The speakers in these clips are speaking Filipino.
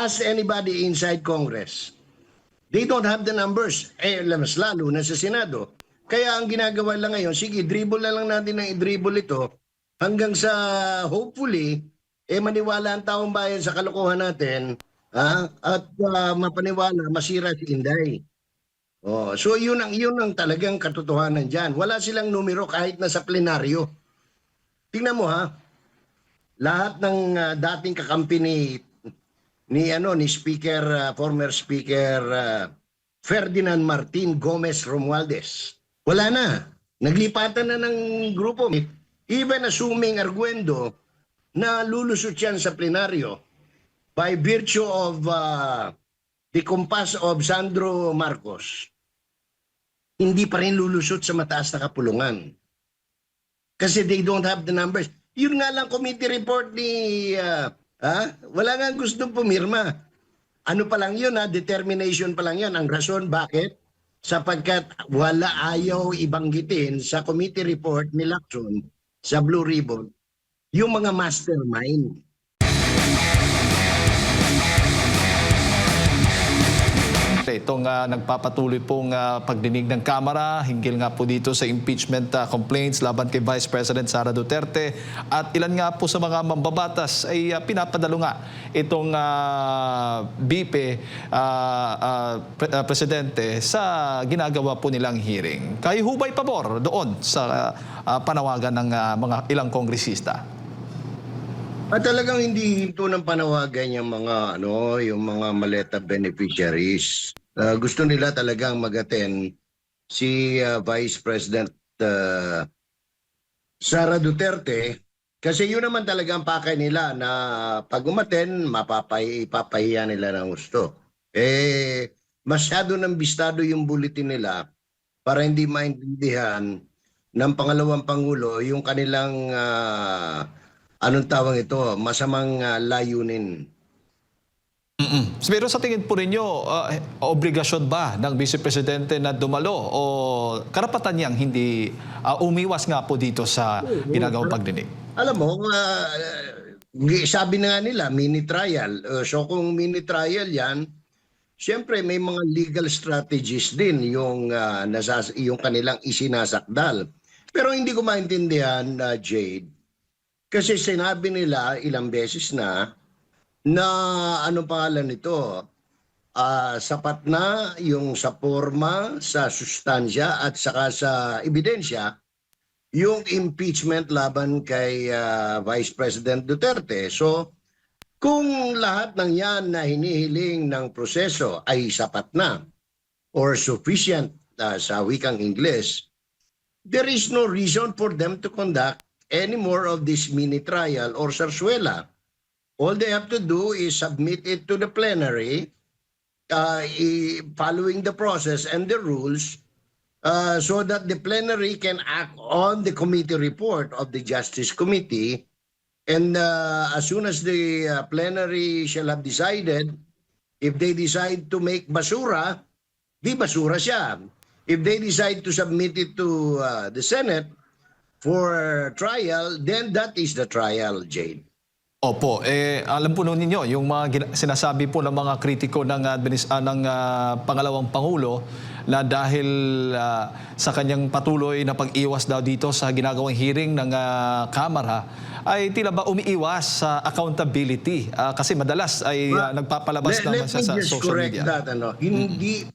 ask anybody inside Congress. They don't have the numbers. Mas lalo na sa Senado. Kaya ang ginagawa lang ngayon, sige, dribble na lang natin ng i-dribble ito hanggang sa hopefully, maniwala ang taong bayan sa kalokohan natin at mapaniwala, masira si Inday. So yun ang talagang katotohanan dyan. Wala silang numero kahit na sa plenaryo. Tingnan mo ha, lahat ng dating kakampi ni Speaker, former Speaker Ferdinand Martin Gomez Romualdez. Wala na. Naglipatan na ng grupo. Even assuming arguendo na lulusot yan sa plenaryo by virtue of the compass of Sandro Marcos, hindi pa rin lulusot sa mataas na kapulungan. Kasi they don't have the numbers. Yun nga lang committee report ni... wala nga gustong pumirma. Ano pa lang yun, determination pa lang yun. Ang rason bakit? Sapagkat wala ayaw ibanggitin sa committee report ni Lacson sa Blue Ribbon yung mga mastermind. Itong nagpapatuloy pong pagdinig ng Kamara hinggil nga po dito sa impeachment complaints laban kay Vice President Sara Duterte at ilan nga po sa mga mambabatas ay pinapadalo nga itong BP Presidente sa ginagawa po nilang hearing. Kayo hubay pabor doon sa panawagan ng mga ilang kongresista? At talagang hindi hinto ng panawagan yung mga maleta beneficiaries. Gusto nila talagang mag-attend si Vice President Sara Duterte kasi yun naman talaga ang pakay nila na pag umattend, ipapahiya nila ng gusto. Masyado ng bistado yung bulletin nila para hindi maintindihan ng pangalawang Pangulo yung kanilang anong tawag ito? Masamang layunin. Pero sa tingin po ninyo, obligasyon ba ng Vice Presidente na dumalo o karapatan niyang hindi umiwas nga po dito sa ginagawang pagdinig? Alam mo, sabi na nga nila, mini trial. So kung mini trial yan, siyempre may mga legal strategies din yung kanilang isinasakdal. Pero hindi ko maintindihan, Jade, kasi sinabi nila ilang beses na anong pangalan nito, sapat na yung sa forma, sa sustansya at saka sa ebidensya yung impeachment laban kay Vice President Duterte. So kung lahat ng yan na hinihiling ng proseso ay sapat na or sufficient sa wikang Ingles, there is no reason for them to conduct any more of this mini trial or sarsuela. All they have to do is submit it to the plenary, following the process and the rules, so that the plenary can act on the committee report of the Justice Committee. And as soon as the plenary shall have decided, if they decide to make basura, di basura siya. If they decide to submit it to the Senate for trial, then that is the trial, Jane. Opo, alam po ninyo, yung mga sinasabi po ng mga kritiko ng pangalawang Pangulo na dahil sa kanyang patuloy na pag-iwas daw dito sa ginagawang hearing ng Kamara, ay tila ba umiiwas sa accountability? Kasi madalas ay nagpapalabas naman siya sa social media. Let me just correct that. Hindi,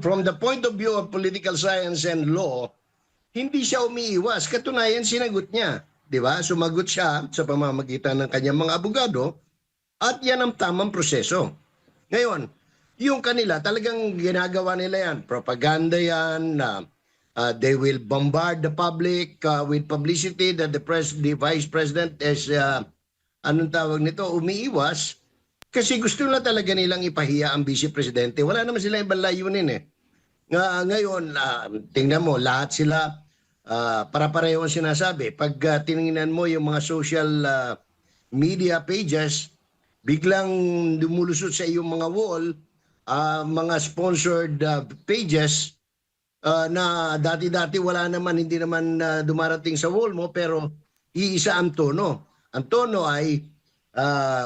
from the point of view of political science and law, hindi siya umiiwas. Katunayan, sinagot niya. Di ba? Sumagot siya sa pamamagitan ng kanyang mga abogado at yan ang tamang proseso. Ngayon, yung kanila, talagang ginagawa nila yan. Propaganda yan. They will bombard the public with publicity that the Vice President is, anong tawag nito, umiiwas. Kasi gusto nila talaga nilang ipahiya ang Vice Presidente. Wala naman sila ibang layunin eh. Ngayon, tingnan mo, lahat sila para-pareho ang sinasabi. Pag tinignan mo yung mga social media pages, biglang dumulusot sa iyong mga wall, mga sponsored pages na dati-dati wala naman, hindi naman dumarating sa wall mo, pero iisa ang tono. Ang tono ay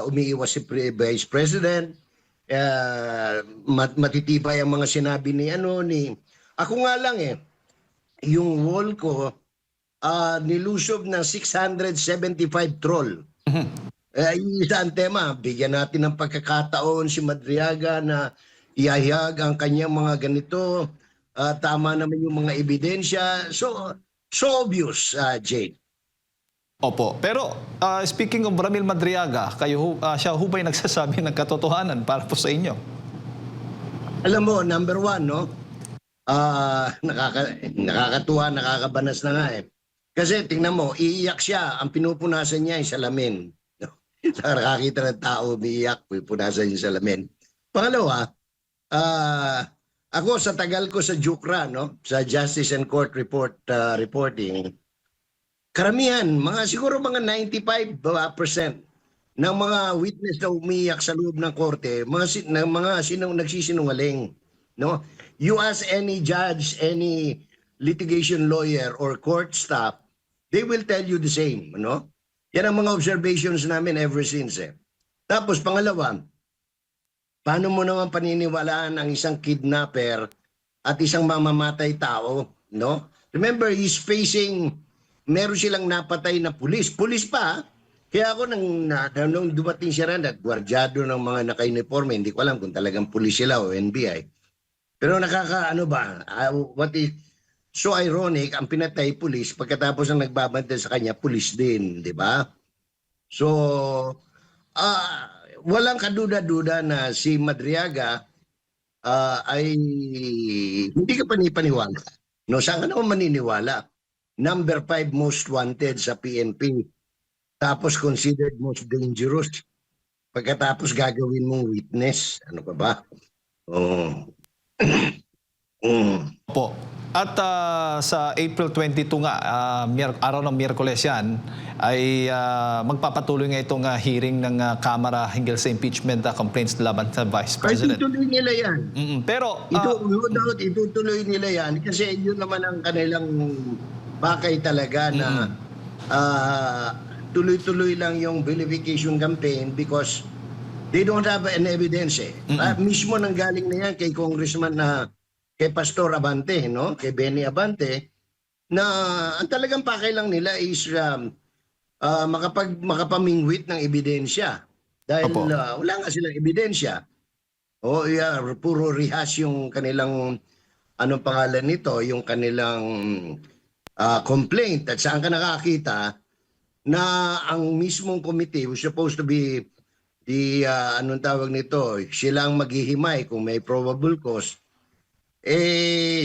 umiiwas si Vice President, matitibay ang mga sinabi ni ako nga lang yung wall ko nilusob ng 675 troll. Isa ang tema, bigyan natin ng pagkakataon si Madriaga na iayag ang kanyang mga ganito, tama naman yung mga ebidensya. So obvious, Jake. Opo. Pero speaking of Ramil Madriaga, siya ho ba'y nagsasabi ng katotohanan para po sa inyo? Alam mo, number one, no? Nakakatuwa, nakakabanas na nga Kasi tingnan mo, iiyak siya, ang pinupunasan niya ay salamin. Nakakita ng tao, umiiyak, pinupunasan yung salamin. Pangalawa, ako sa tagal ko sa JUCRA, no? Sa Justice and Court Reporting, karamihan, siguro mga 95% ng mga witness na umiiyak sa loob ng korte, nagsisinungaling, no? You ask any judge, any litigation lawyer or court staff, they will tell you the same, no? Yan ang mga observations namin ever since. Tapos pangalawa, paano mo naman paniniwalaan ang isang kidnapper at isang mamamatay tao, no? Remember, he's facing, meron silang napatay na pulis. Pulis pa, kaya ako nung dumating siya rin at gwardyado ng mga naka-uniforme, hindi ko alam kung talagang pulis sila o NBI. Pero what is so ironic, ang pinatay pulis, pagkatapos ang nagbabantay sa kanya, pulis din, di ba? So, walang kaduda-duda na si Madriaga ay hindi ka panipaniwala. No, saan ka naman maniniwala? Number 5 most wanted sa PNP. Tapos considered most dangerous. Pagkatapos gagawin mong witness. Ano ka ba? Oh. Opo. At sa April 22 nga, araw ng Miyerkules yan, ay magpapatuloy nga itong hearing ng Kamara hinggil sa impeachment complaints laban sa Vice President. Ay, itutuloy nila yan. Pero itutuloy nila yan kasi yun naman ang kanilang bakay talaga na tuloy-tuloy lang yung vilification campaign because they don't have an evidence mismo nanggaling na yan kay Congressman kay Pastor Abante, no? Kay Benny Abante, na ang talagang pakay lang nila is makapamingwit ng ebidensya. Dahil wala nga silang ebidensya. Puro rehash yung kanilang, anong pangalan nito, yung kanilang complaint. At saan ka nakakita na ang mismong committee was supposed to be anong tawag nito, silang maghihimay kung may probable cause.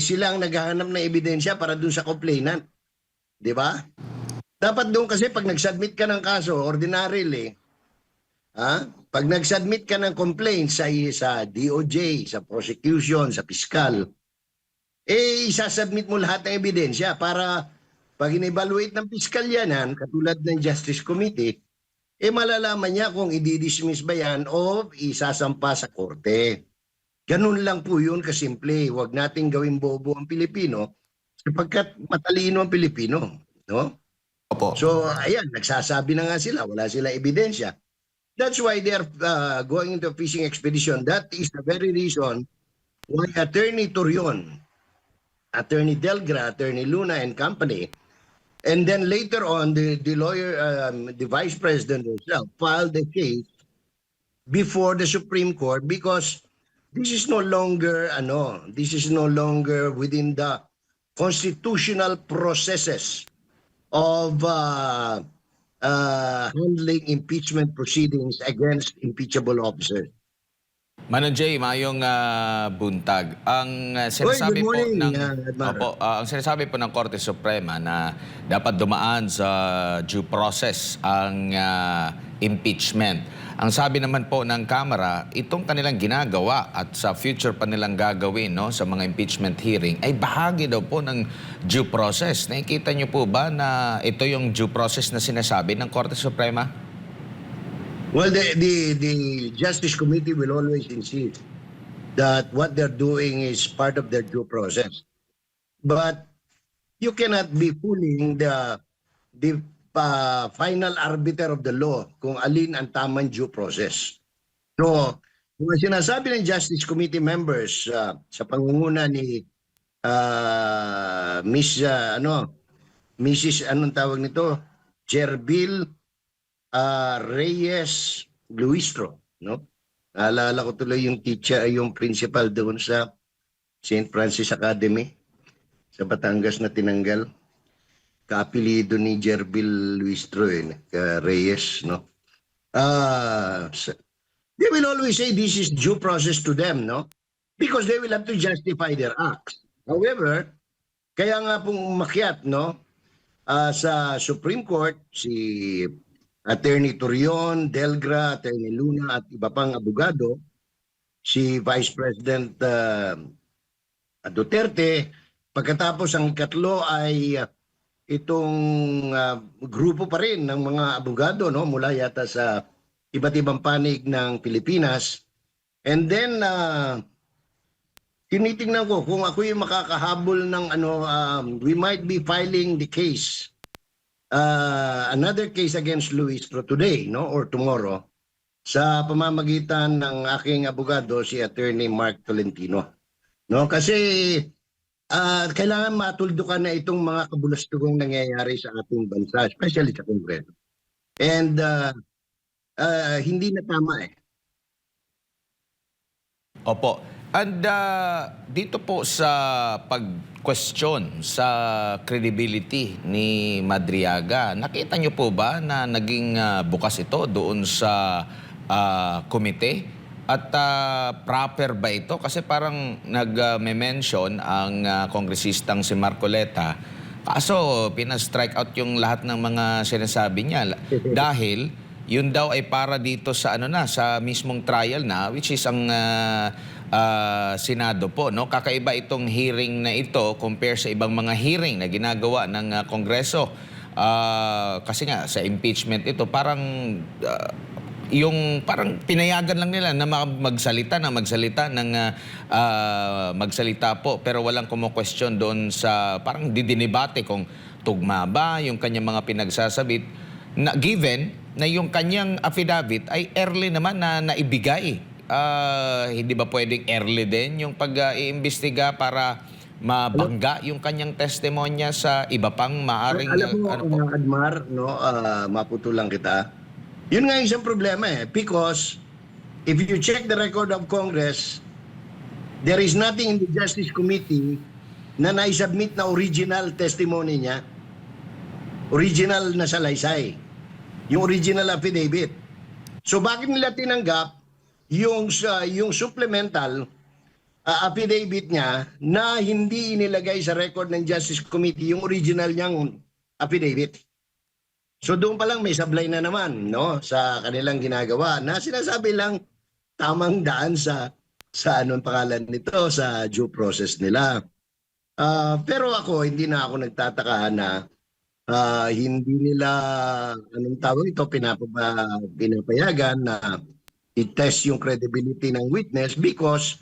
Sila ang naghahanap ng ebidensya para dun sa complainant. Di ba? Dapat doon kasi pag nag-submit ka ng kaso, ordinarily, pag nag-submit ka ng complaint sa DOJ, sa prosecution, sa piskal, isasubmit mo lahat ng ebidensya para pag in-evaluate ng piskal yan, katulad ng Justice Committee, malalaman niya kung i-dismiss ba yan o isasampa sa korte. Ganun lang po yun kasimple. Huwag nating gawing bobo ang Pilipino sapagkat matalino ang Pilipino. No? Opo. So, ayan, nagsasabi na nga sila, wala sila ebidensya. That's why they're going into a fishing expedition. That is the very reason why Attorney Torion, Attorney Delgra, Attorney Luna and company, and then later on, the lawyer, the Vice President himself, filed the case before the Supreme Court because this is no longer within the constitutional processes of handling impeachment proceedings against impeachable officers. Manong Jay, mayong buntag. Ang sinasabi good morning, ang sinasabi po ng Korte Suprema na dapat dumaan sa due process ang impeachment. Ang sabi naman po ng Kamara, itong kanilang ginagawa at sa future pa nilang gagawin sa mga impeachment hearing ay bahagi daw po ng due process. Nakikita niyo po ba na ito yung due process na sinasabi ng Korte Suprema? Well, the Justice Committee will always insist that what they're doing is part of their due process. But you cannot be fooling the final arbiter of the law kung alin ang tamang due process. So, kung ang sinasabi ng Justice Committee members sa pangunguna ni Mrs. anong tawag nito? Jerbil Reyes Luistro, no? Naalala ko tuloy yung teacher, yung principal doon sa St. Francis Academy sa Batangas na tinanggal. Kaapelido ni Jerbil Luistro Reyes, no? They will always say this is due process to them, no? Because they will have to justify their acts. However, kaya nga pong umakyat, no? Sa Supreme Court, si Attorney Torion, Delgra, Attorney Luna at iba pang abogado, si Vice President Duterte, pagkatapos ang ikatlo ay itong grupo pa rin ng mga abogado, no, mula yata sa iba't ibang panig ng Pilipinas. And then tinitingnan ko kung ako yung makakahabol ng we might be filing the case, another case against Luistro today, no, or tomorrow, sa pamamagitan ng aking abogado si Attorney Mark Tolentino, no, kasi kailangan matuldukan na itong mga kabulastugong nangyayari sa ating bansa, especially sa Kongreso. And hindi na tama Opo. And dito po sa pag-question sa credibility ni Madriaga, nakita niyo po ba na naging bukas ito doon sa komite? At proper ba ito? Kasi parang nag-mention ang kongresistang si Marcoleta. Kaso pina-strike out yung lahat ng mga sinasabi niya dahil yun daw ay para dito sa sa mismong trial na, which is ang Senado po, no? Kakaiba itong hearing na ito compare sa ibang mga hearing na ginagawa ng Kongreso. Kasi nga sa impeachment ito parang yung parang pinayagan lang nila na magsalita po, pero walang kumo-question doon sa parang didinibate kung tugma ba yung kanyang mga pinagsasabit, na given na yung kanyang affidavit ay early naman na naibigay. Hindi ba pwedeng early din yung pag-iimbestiga para mabangga yung kanyang testimonya sa iba pang maaring Alam mo, Admar, no, maputulang kita. Yun nga isang problema because if you check the record of Congress, there is nothing in the Justice Committee na naisubmit na original testimony niya. Original na salaysay. Yung original affidavit. So bakit nila tinanggap yung supplemental affidavit niya na hindi inilagay sa record ng Justice Committee yung original niyang affidavit? So doon pa lang may sablay na naman, no, sa kanilang ginagawa na sinasabi lang tamang daan sa anong pangalan nito, sa due process nila. Pero ako, hindi na ako nagtataka na hindi nila, anong tawag ito, pinapayagan na i-test yung credibility ng witness because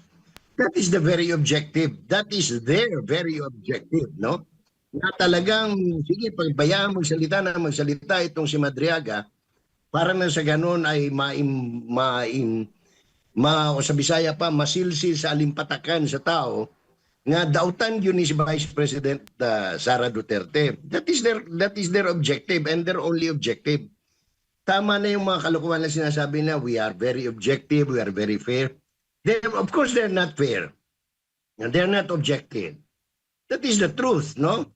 that is the very objective. That is their very objective, no? Na talagang, sige, pagbayaan magsalita itong si Madriaga para na sa ganun ay o sa Bisaya pa, masilsil sa alimpatakan sa tao nga dautan yun ni si Vice President Sara Duterte. That is their objective and their only objective. Tama na yung mga kalokohan na sinasabi na we are very objective, we are very fair. Of course, they're not fair. And they're not objective. That is the truth, no?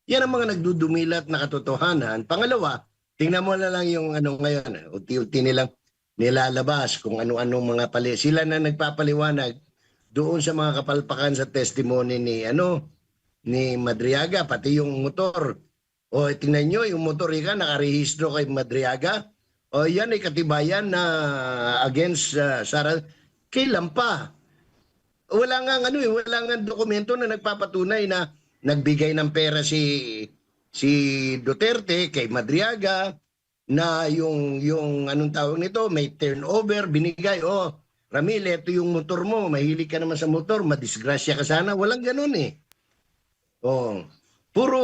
Yan ang mga nagdudumilat na katotohanan. Pangalawa, tingnan mo na lang yung ngayon, unti-unti nilang nilalabas kung ano-anong mga sila na nagpapaliwanag doon sa mga kapalpakan sa testimony ni Madriaga, pati yung motor. O tingnan nyo, yung motor nakarehistro kay Madriaga. O yan ay katibayan na against Sara. Kailan pa? Wala nga dokumento na nagpapatunay na nagbigay ng pera si Duterte kay Madriaga na yung anong tawag nito, may turnover, binigay, Ramil, ito yung motor mo, mahilig ka naman sa motor, madisgrasya ka sana. Walang ganun . Puro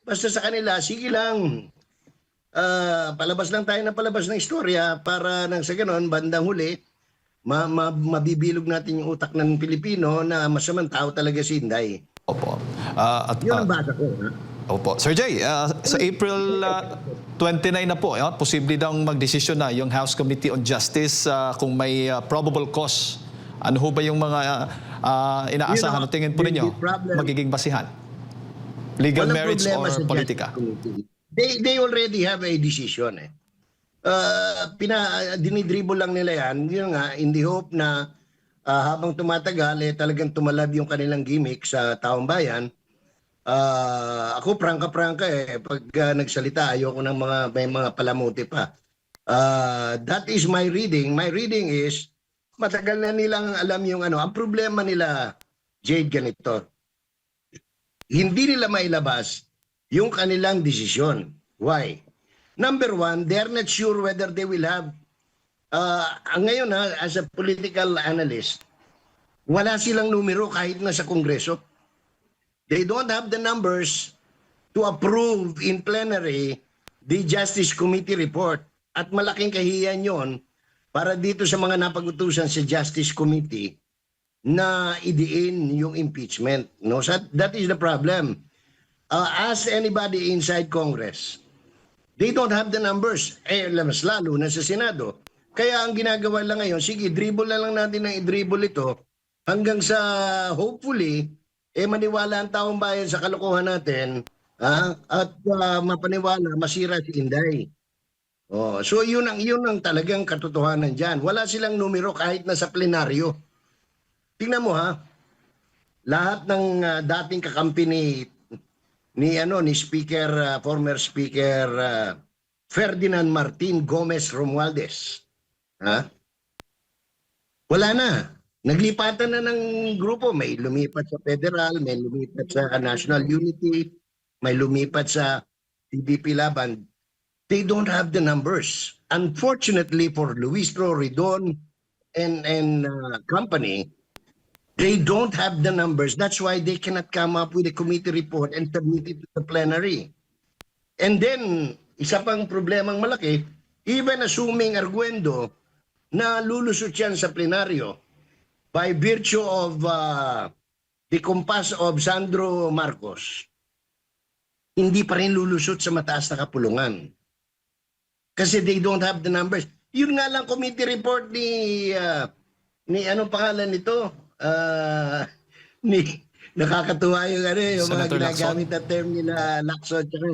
Basta sa kanila, sige lang. Palabas lang tayo ng palabas ng istorya para nang sa ganon, bandang huli, mabibilog natin yung utak ng Pilipino na masamang tao talaga si Inday. Opo. Yun ang basa ko. Ha? Opo. Sir Jay, sa April 29 na po, posible daw magdesisyon na yung House Committee on Justice kung may probable cause. Ano ho ba yung mga inaasahan? Tingin po ninyo magiging basihan? Legal Walang merits problema or sa politika? Justice Committee. They already have a decision. Dinidribble lang nila yan. Yun nga, in the hope na habang tumatagal, talagang tumalab yung kanilang gimmick sa taong bayan. Ako prangka-prangka pag nagsalita ayoko ng may mga palamuti pa. That is my reading. My reading is matagal na nilang alam yung ano. Ang problema nila, Jade, ganito. Hindi nila mailabas yung kanilang desisyon. Why? Number one, they're not sure whether they will have ngayon as a political analyst, wala silang numero kahit na sa Kongreso. They don't have the numbers to approve in plenary the Justice Committee report. At malaking kahiyan yon para dito sa mga napag-utusan sa Justice Committee na idiin yung impeachment. No? So that is the problem. Ask anybody inside Congress. They don't have the numbers. Mas lalo na sa Senado. Kaya ang ginagawa lang ngayon, sige, dribble na lang natin ng i-dribble ito hanggang sa hopefully maniwala ang taong bayan sa kalokohan natin at mapaniwala, masira si Inday. So yun ang talagang katotohanan dyan. Wala silang numero kahit na sa plenaryo. Tingnan mo lahat ng dating kakampi ni Speaker, former Speaker Ferdinand Martin Gomez Romualdez. Wala na. Naglipatan na ng grupo. May lumipat sa Federal, may lumipat sa National Unity, may lumipat sa PDP Laban. They don't have the numbers. Unfortunately for Luis Roridon and company, they don't have the numbers. That's why they cannot come up with a committee report and submit it to the plenary. And then, isa pang problemang malaki, even assuming arguendo na lulusot yan sa plenaryo by virtue of the compass of Sandro Marcos, hindi pa rin lulusot sa mataas na kapulungan. Kasi they don't have the numbers. Yun nga lang committee report ni anong pangalan nito? Nakakatuwa yung yung mga Senator ginagamit na term nila Lacson tsaka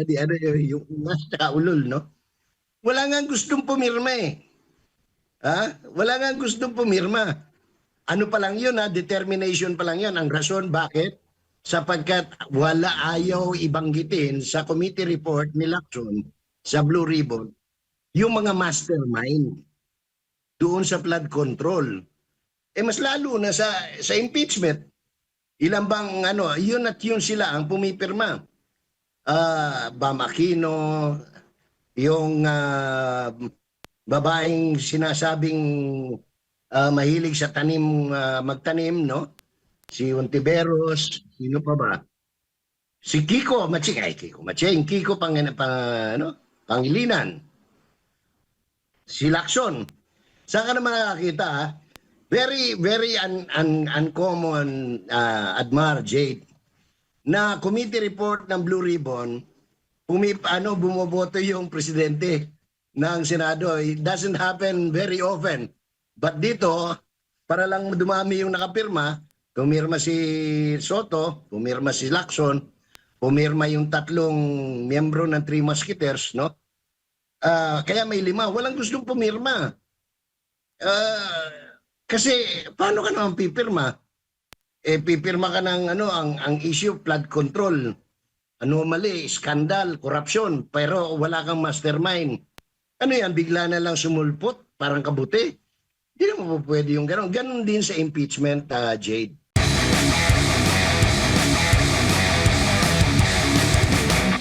yung ungas tsaka ulol, no? Wala nga gustong pumirma Wala nga gustong pumirma. Ano pa lang yun determination pa lang yun. Ang rason bakit? Sapagkat wala ayaw ibanggitin sa committee report ni Lacson sa Blue Ribbon yung mga mastermind doon sa flood control. Mas lalo na sa impeachment. Ilan bang yun at yun sila ang pumipirma. Bam Aquino, yung babaeng sinasabing mahilig sa magtanim, no? Si Ontiveros, sino pa ba? Si Kiko Maching, Kiko Pangilinan. Si Lacson. Saan ka naman nakakita very uncommon Admar Jade na committee report ng Blue Ribbon bumoboto yung presidente ng Senado. It doesn't happen very often. But dito, para lang dumami yung nakapirma, pumirma si Soto, pumirma si Lacson, pumirma yung tatlong miyembro ng Three Musketeers, no? Kaya may 5. Walang gustong pumirma. Kasi paano ka naman pipirma? Pipirma ka ng ang issue flood control, anomaly, skandal, korupsyon, pero wala kang mastermind. Ano yan, bigla na lang sumulpot, parang kabuti? Hindi naman po pwede yung gano'n. Ganon din sa impeachment, Jade.